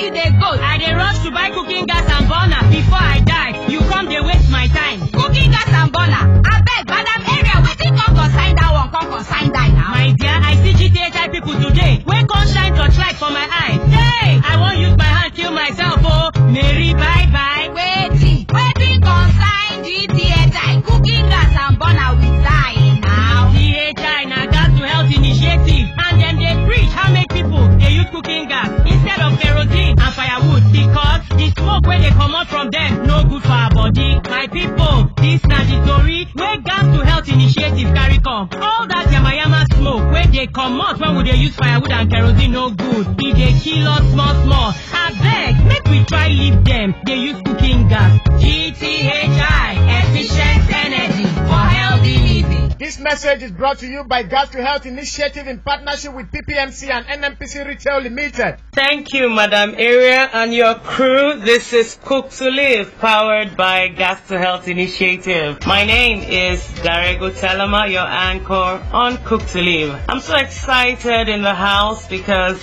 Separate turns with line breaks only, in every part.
you dey go? I dey rush to buy cooking gas and burner before I die. You come dey waste my time.
Cooking gas and burner? Abeg, madam area, wetin come consign that one come consign die now?
My dear, I see GTHI people today. Wey come shine torchlight for my eye. Hey, I wan use my hand kill myself, oh. Mary, bye bye.
Wetin consign GTHI? Cooking gas and burner with die now.
GTHI na gas to health initiative, and dem dey preach how make people dey use cooking gas instead of kerosene and firewood because the smoke wey dey comot from dem no good for our body. My people, this na the tori wey gas to health initiative carry come. All that yamayama smoke wey dey comot when we dey use firewood and kerosene no good. E dey kill us small small. Abeg, make we try leave dem dey use cooking gas. GTHI, efficient energy for healthy living.
This message is brought to you by Gas to Health Initiative in partnership with PPMC and NMPC Retail Limited.
Thank you, Madam Area and your crew. This is Cook to Live, powered by Gas to Health Initiative. My name is Darego Telema, your anchor on Cook to Live. I'm so excited in the house because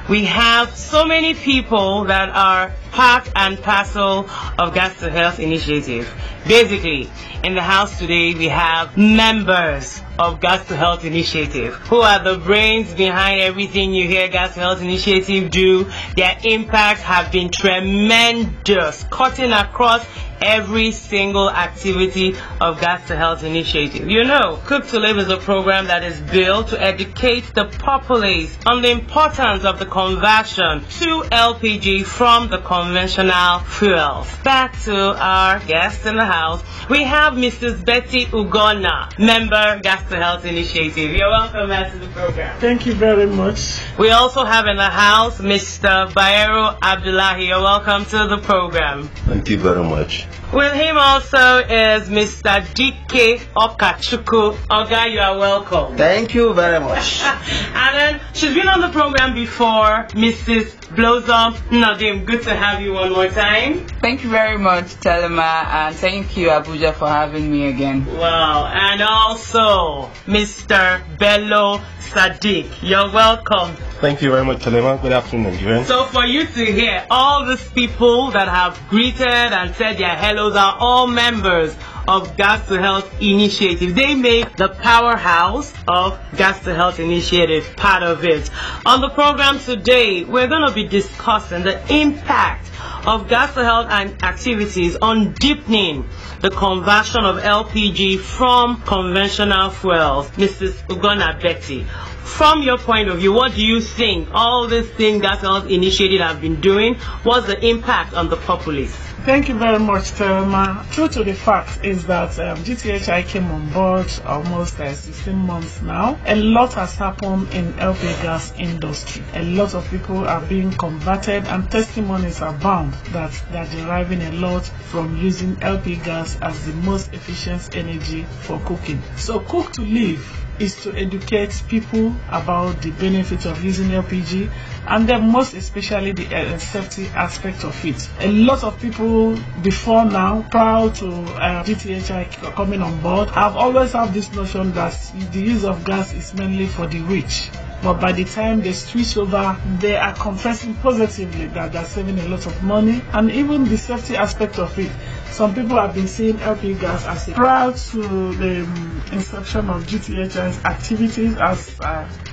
we have so many people that are part and parcel of Gas to Health Initiative. Basically, in the house today, we have members of Gas to Health Initiative, who are the brains behind everything you hear Gas to Health Initiative do. Their impacts have been tremendous, cutting across every single activity of Gas to Health Initiative. You know, Cook to Live is a program that is built to educate the populace on the importance of the conversion to LPG from the conventional fuels. Back to our guest in the house, we have Mrs. Betty Ugona, member Gas to Health Initiative. You're welcome back to the program.
Thank you very much.
We also have in the house Mr. Bayero Abdullahi. You're welcome to the program.
Thank you very much.
With him also is Mr. DK Okachuku. Oga, you are welcome.
Thank you very much.
And then she's been on the program before, Mrs. Blossom Nadim. Good to have you one more time.
Thank you very much, Telema, and thank you, Abuja, for having me again.
Wow. And also Mr. Bello Sadiq. You're welcome.
Thank you very much, Telema. Good afternoon, Nigerian.
So for you to hear, all these people that have greeted and said their hellos are all members of Gas to Health Initiative. They make the powerhouse of Gas to Health Initiative part of it. On the program today, we're going to be discussing the impact of Gas to Health and activities on deepening the conversion of LPG from conventional fuels. Mrs. Ugona Betty, from your point of view, what do you think all these things Gas to Health Initiative have been doing? What's the impact on the populace?
Thank you very much, Telema. True to the fact is that GTHI came on board almost 16 months now. A lot has happened in LP gas industry. A lot of people are being converted and testimonies are bound that they're deriving a lot from using LP gas as the most efficient energy for cooking. So Cook to Live is to educate people about the benefits of using LPG and then most especially the safety aspect of it. A lot of people before now, prior to GTHI coming on board, have always had this notion that the use of gas is mainly for the rich. But by the time they switch over, they are confessing positively that they're saving a lot of money, and even the safety aspect of it. Some people have been seeing LP gas as prior to the inception of GTHI's activities as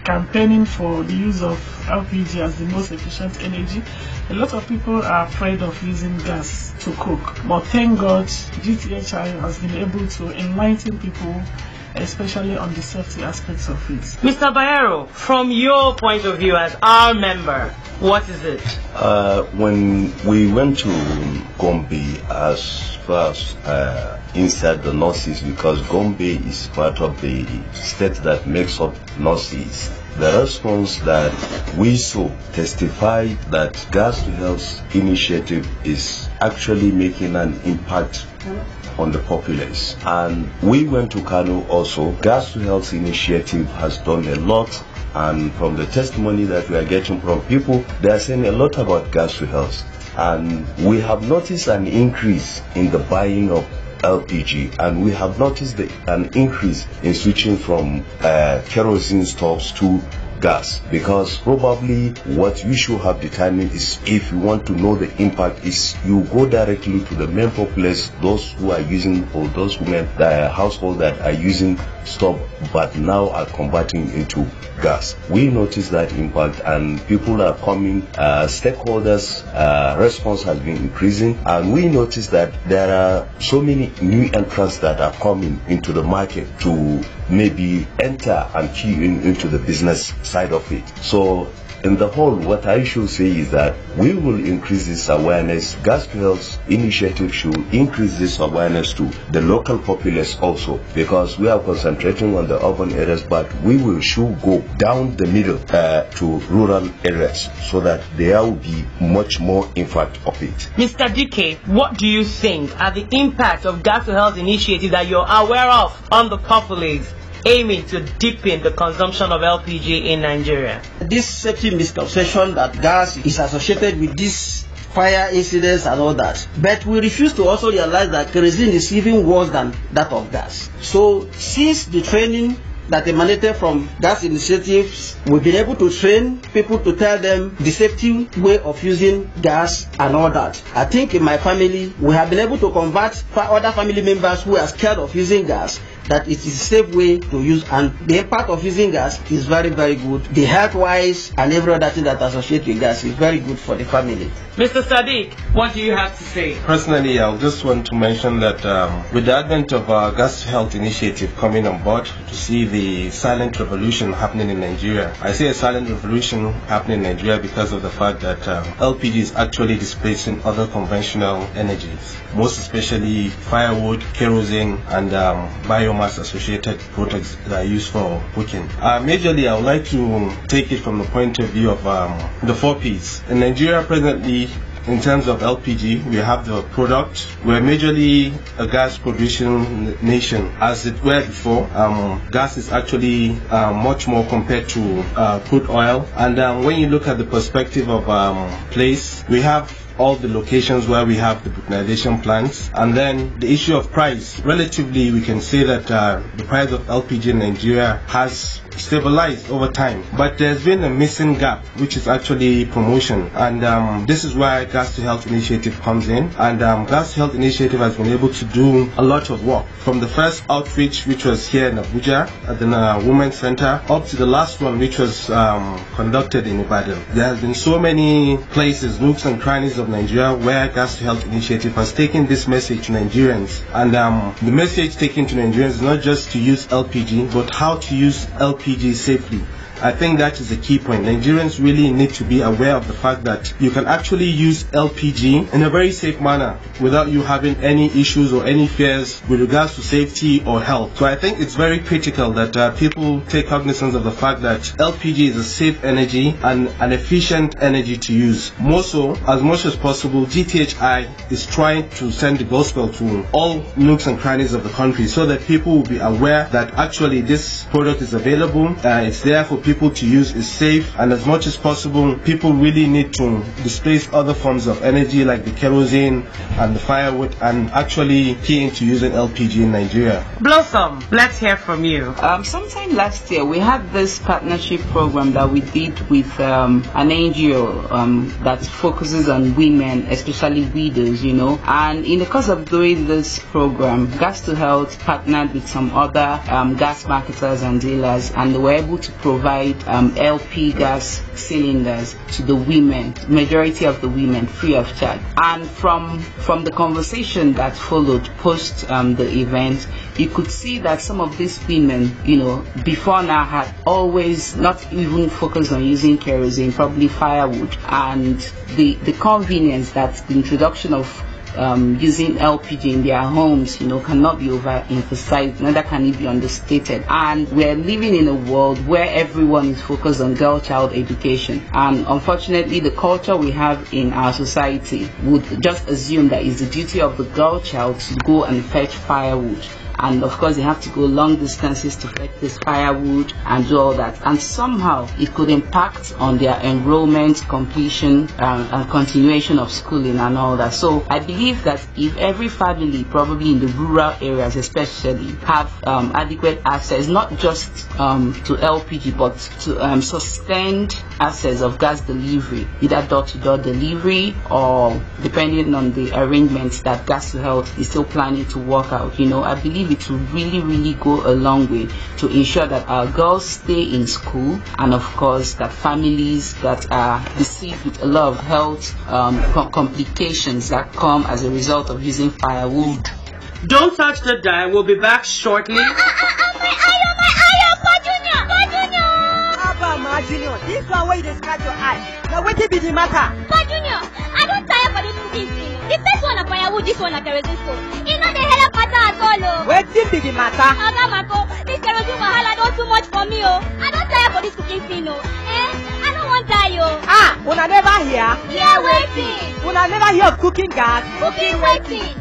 campaigning for the use of LPG as the most efficient energy. A lot of people are afraid of using gas to cook. But thank God, GTHI has been able to enlighten people, especially on the safety aspects of it.
Mr. Bayero, from your point of view as our member, what is it?
When we went to Gombe, as far as inside the Northeast, because Gombe is part of the state that makes up Northeast, the response that we saw testified that Gas to Health Initiative is actually making an impact on the populace. And we went to Kano also. Gas to Health Initiative has done a lot, and from the testimony that we are getting from people, they are saying a lot about gas to health. And we have noticed an increase in the buying of LPG, and we have noticed an increase in switching from kerosene stoves to gas, because probably what you should have determined is, if you want to know the impact, is you go directly to the main populace, those who are using, or those women, the household that are using stove but now are converting into gas. We notice that impact, and people are coming, stakeholders response has been increasing, and we notice that there are so many new entrants that are coming into the market to maybe enter and key into the business side of it. So in the whole, what I should say is that we will increase this awareness. Gas to Health initiative should increase this awareness to the local populace also, because we are concentrating on the urban areas, but we should go down the middle to rural areas, so that there will be much more impact of it.
Mr. DK, what do you think are the impacts of Gas to Health initiative that you're aware of on the populace, aiming to deepen the consumption of LPG in Nigeria?
This safety misconception that gas is associated with these fire incidents and all that, but we refuse to also realize that kerosene is even worse than that of gas. So since the training that emanated from gas initiatives, we've been able to train people to tell them the safety way of using gas and all that. I think in my family, we have been able to convert other family members who are scared of using gas, that it is a safe way to use, and the impact of using gas is very, very good. The health-wise and every other thing that associates with gas is very good for the family.
Mr. Sadiq, what do you have to say?
Personally, I just want to mention that with the advent of our Gas to Health initiative coming on board to see the silent revolution happening in Nigeria. I say a silent revolution happening in Nigeria because of the fact that LPG is actually displacing other conventional energies, most especially firewood, kerosene, and biomass associated products that are used for cooking. Majorly, I would like to take it from the point of view of the 4 Ps. In Nigeria presently, in terms of LPG, we have the product. We're majorly a gas producing nation, as it were before. Gas is actually much more compared to crude oil. And when you look at the perspective of place, we have all the locations where we have the butanization plants, and then the issue of price. Relatively, we can say that the price of LPG in Nigeria has stabilized over time, but there's been a missing gap, which is actually promotion, and this is why Gas to Health initiative comes in. And Gas to Health initiative has been able to do a lot of work, from the first outreach, which was here in Abuja at the Women's Center, up to the last one, which was conducted in Ibadan. There has been so many places, nooks and crannies of Nigeria, where Gas to Health initiative has taken this message to Nigerians, and the message taken to Nigerians is not just to use LPG, but how to use LPG safely. I think that is a key point. Nigerians really need to be aware of the fact that you can actually use LPG in a very safe manner without you having any issues or any fears with regards to safety or health. So I think it's very critical that people take cognizance of the fact that LPG is a safe energy and an efficient energy to use. More so, as much as possible, GTHI is trying to send the gospel to all nooks and crannies of the country, so that people will be aware that actually this product is available, it's there for people to use, is safe, and as much as possible, people really need to displace other forms of energy like the kerosene and the firewood, and actually key into using LPG in Nigeria.
Blossom, let's hear from you.
Sometime last year, we had this partnership program that we did with an NGO that focuses on women, especially widows, you know. And in the course of doing this program, Gas to Health partnered with some other gas marketers and dealers, and they were able to provide LP gas cylinders to the women, majority of the women, free of charge. And from the conversation that followed post the event, you could see that some of these women, you know, before now had always not even focused on using kerosene, probably firewood, and the convenience that the introduction of using LPG in their homes, you know, cannot be overemphasized, neither can it be understated. And we're living in a world where everyone is focused on girl-child education, and unfortunately the culture we have in our society would just assume that it's the duty of the girl child to go and fetch firewood and of course they have to go long distances to fetch this firewood and do all that, and somehow it could impact on their enrollment, completion, and continuation of schooling and all that. So I believe that if every family, probably in the rural areas especially, have adequate access, not just to LPG, but to sustained access of gas delivery, either door-to-door delivery or depending on the arrangements that Gas to Health is still planning to work out, I believe it will really go a long way to ensure that our girls stay in school, and of course that families that are besieged with a lot of health complications that come as a result of using firewood.
Don't touch the dial. We'll be back shortly.
Junior, this one where you scratch your eye. Now what be the matter?
But Junior, I don't tire for this cooking thing. The first one a firewood, this one a kerosene stove. You know the hell of matter at all.
What be the matter?
Mako, this kerosene wahala don't too much for me. I don't tire for this cooking thing. I don't want die.
Una never hear?
Yeah, waiting.
Una never hear of cooking gas?
Cooking waiting.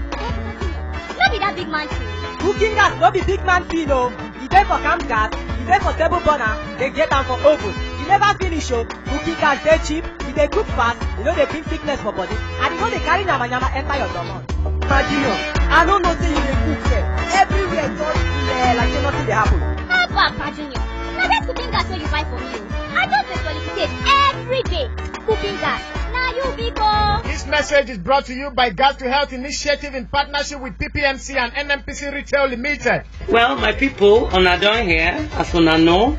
Not be that big man thing.
Cooking gas no be big man thing, no. You dey for camp gas, you dey for table burner, they get am for oven. You never finish, cooking gas dey cheap, you dey cook fast, you know they bring sickness for body, and you know they carry nyama enter your stomach. Junior, I don't know say you dey cook everywhere just like say nothing dey happen.
Papa Junior, now that cooking gas wey you buy for me, I just dey solicitate every day. Cooking gas. Now you people.
This message is brought to you by Gas to Health Initiative in partnership with PPMC and NNPC Retail Limited.
Well, my people, Ona don here, as Ona know,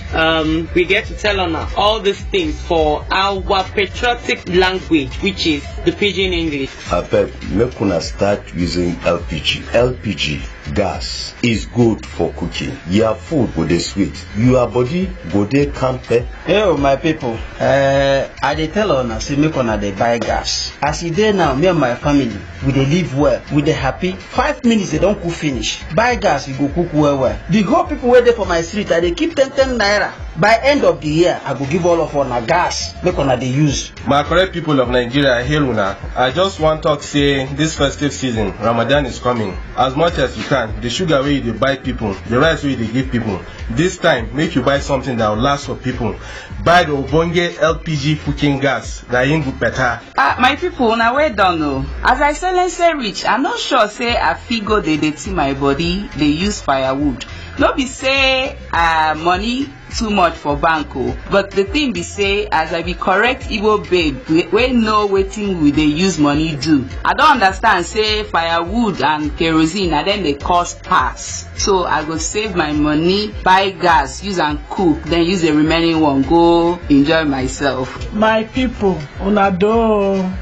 we get to tell Ona all these things for our patriotic language, which is the Pidgin English.
I bet make una start using LPG. LPG gas is good for cooking. Your food go dey sweet. Your body go dey campe.
Hey, my people, I dey tell una say make una dey buy gas. As e dey now, me and my family, we dey live well, we dey happy. 5 minutes they don't cook finish. Buy gas, you go cook well. The whole people wait there for my street, I dey keep 10 naira. By end of the year, I go give all of una gas, make una dey use.
My correct people of Nigeria, hail una. I just want to say this festive season, Ramadan is coming. As much as you can, the sugar way you buy people, the rice way you give people. This time, make you buy something that will last for people. Buy the Obonge LPG cooking gas. That ain't good better.
My people, now well done no. As I say rich, I'm not sure say I figure they see my body, they use firewood. No be say money too much for banko, but the thing be say, as I be correct Igbo babe, we know wetin we dey use money do. I don't understand say firewood and kerosene and then they cost pass. So I go save my money, buy gas, use and cook, then use the remaining one, go enjoy myself.
My people, una do,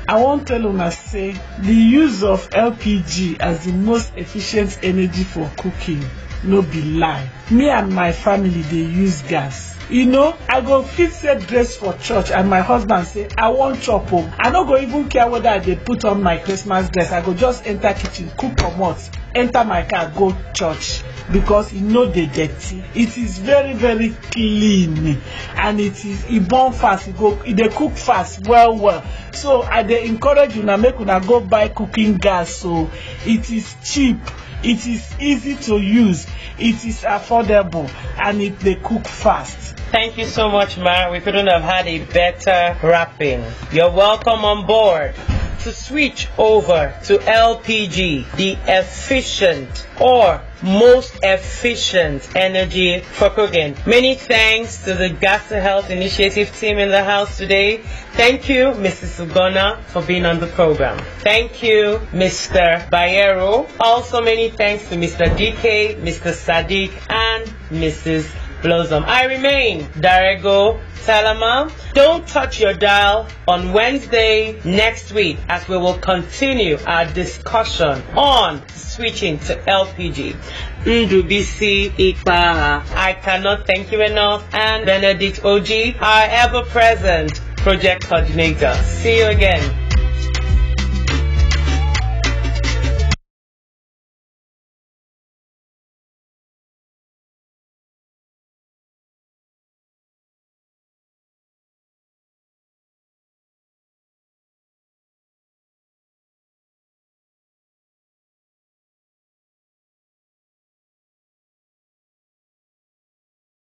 I won't tell una say the use of LPG as the most efficient energy for cooking no be lie. Me and my family they use gas. I go fit set dress for church and my husband say I want chop home. I no go even care whether I dey put on my Christmas dress. I go just enter kitchen, cook comot, enter my car, go church, because dey dirty. It is very clean, and it burn fast. It dey cook fast well. So I dey encourage una make una go buy cooking gas. So it is cheap. It is easy to use, it is affordable, and they cook fast.
Thank you so much, Ma. We couldn't have had a better wrapping. You're welcome on board to switch over to LPG, the efficient or most efficient energy for cooking. Many thanks to the Gas to Health Initiative team in the house today. Thank you, Mrs. Ugona, for being on the program. Thank you, Mr. Bayero. Also many thanks to Mr. DK, Mr. Sadiq, and Mrs. Blossom. I remain Darego Telema. Don't touch your dial on Wednesday next week as we will continue our discussion on switching to LPG. Ndubisi Ikpaha. I cannot thank you enough. And Benedict OG, our ever-present project coordinator. See you again.